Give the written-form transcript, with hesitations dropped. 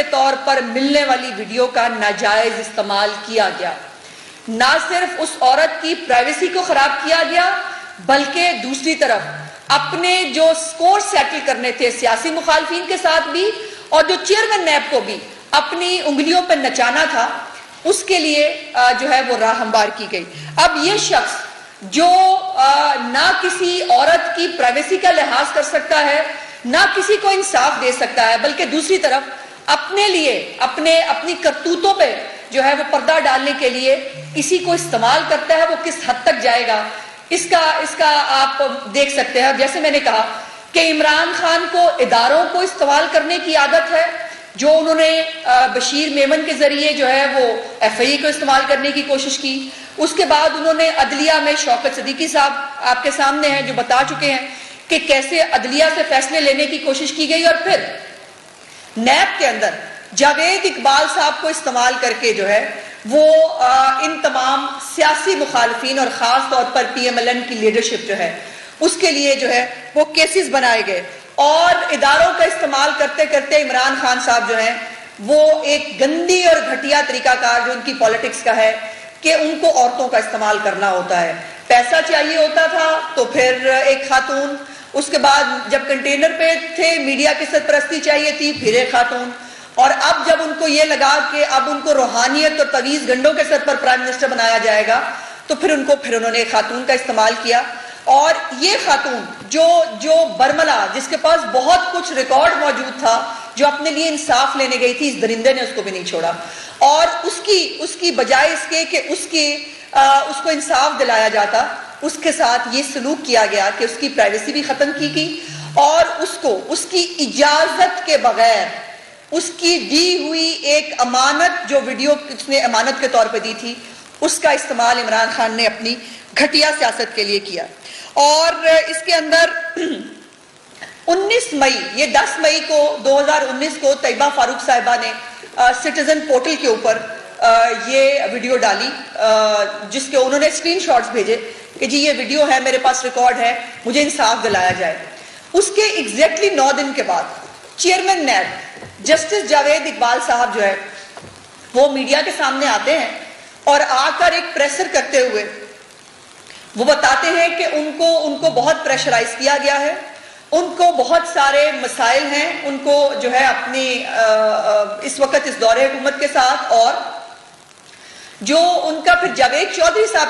کے طور پر ملنے والی ویڈیو کا ناجائز استعمال کیا گیا۔ نہ صرف اس عورت کی پرائیویسی کو خراب کیا گیا بلکہ دوسری طرف اپنے جو سکور سیٹل کرنے تھے سیاسی مخالفین کے ساتھ بھی اور جو چیئرمین نیب کو بھی اپنی انگلیوں پہ نچانا تھا اس کے لیے جو ہے وہ راہ ہموار کی گئی۔ اب یہ شخص جو نہ کسی عورت کی پرائیویسی کا لحاظ کر سکتا ہے نہ کسی کو انصاف دے سکتا ہے بلکہ دوسری طرف اپنے لیے اپنی کرتوتوں پہ جو ہے وہ پردہ ڈالنے کے لیے کسی کو استعمال کرتا ہے، وہ کس حد تک جائے گا اس کا آپ دیکھ سکتے ہیں۔ جیسے میں نے کہا کہ عمران خان کو اداروں کو استعمال کرنے کی عادت ہے، جو انہوں نے بشیر میمن کے ذریعے جو ہے وہ ایف آئی اے کو استعمال کرنے کی کوشش کی، اس کے بعد انہوں نے عدلیہ میں شوکت صدیقی صاحب آپ کے سامنے ہیں جو بتا چکے ہیں کہ کیسے عدلیہ سے فیصلے لینے کی کوشش کی گئی، اور پھر نیب کے اندر جاوید اقبال صاحب کو استعمال کر کے جو ہے وہ ان تمام سیاسی مخالفین اور خاص طور پر پی ایم ایل این کی لیڈرشپ جو ہے اس کے لیے جو ہے وہ کیسز بنائے گئے، اور اداروں کا استعمال کرتے کرتے عمران خان صاحب جو ہیں وہ ایک گندی اور گھٹیا طریقہ کار جو ان کی پالیٹکس کا ہے کہ ان کو عورتوں کا استعمال کرنا ہوتا ہے۔ پیسہ چاہیے ہوتا تھا تو پھر ایک خاتون، اس کے بعد جب کنٹینر پہ تھے میڈیا کی سرپرستی چاہیے تھی پھر ایک خاتون، اور اب جب ان کو یہ لگا کہ اب ان کو روحانیت اور تویز گنڈوں کے سر پر پرائم منسٹر بنایا جائے گا تو پھر انہوں نے ایک خاتون کا استعمال کیا، اور یہ خاتون جو برملا جس کے پاس بہت کچھ ریکارڈ موجود تھا، جو اپنے لیے انصاف لینے گئی تھی، اس درندے نے اس کو بھی نہیں چھوڑا، اور اس کی بجائے اس کے کہ اس کو انصاف دلایا جاتا، اس کے ساتھ یہ سلوک کیا گیا کہ اس کی پرائیویسی بھی ختم کی گئی، اور اس کی اجازت کے بغیر اس کی دی ہوئی ایک امانت جو ویڈیو اس نے امانت کے طور پہ دی تھی اس کا استعمال عمران خان نے اپنی گھٹیا سیاست کے لیے کیا۔ اور اس کے اندر 19 مئی یہ 10 مئی کو 2019 کو طیبہ فاروق صاحبہ نے سٹیزن پورٹل کے اوپر یہ ویڈیو ڈالی، جس کے انہوں نے اسکرین شاٹس بھیجے کہ جی یہ ویڈیو ہے، میرے پاس ریکارڈ ہے، مجھے انصاف دلایا جائے۔ اس کے ایگزیکٹلی 9 دن کے بعد chairman NAB justice Javed Iqbal صاحب جو ہے وہ میڈیا کے سامنے آتے ہیں اور آ کر ایک پریسر کرتے ہوئے وہ بتاتے ہیں کہ ان کو بہت پریشرائز کیا گیا ہے، ان کو بہت سارے مسائل ہیں، ان کو جو ہے اپنی اس وقت اس دور حکومت کے ساتھ، اور جو ان کا پھر جاوید چودھری صاحب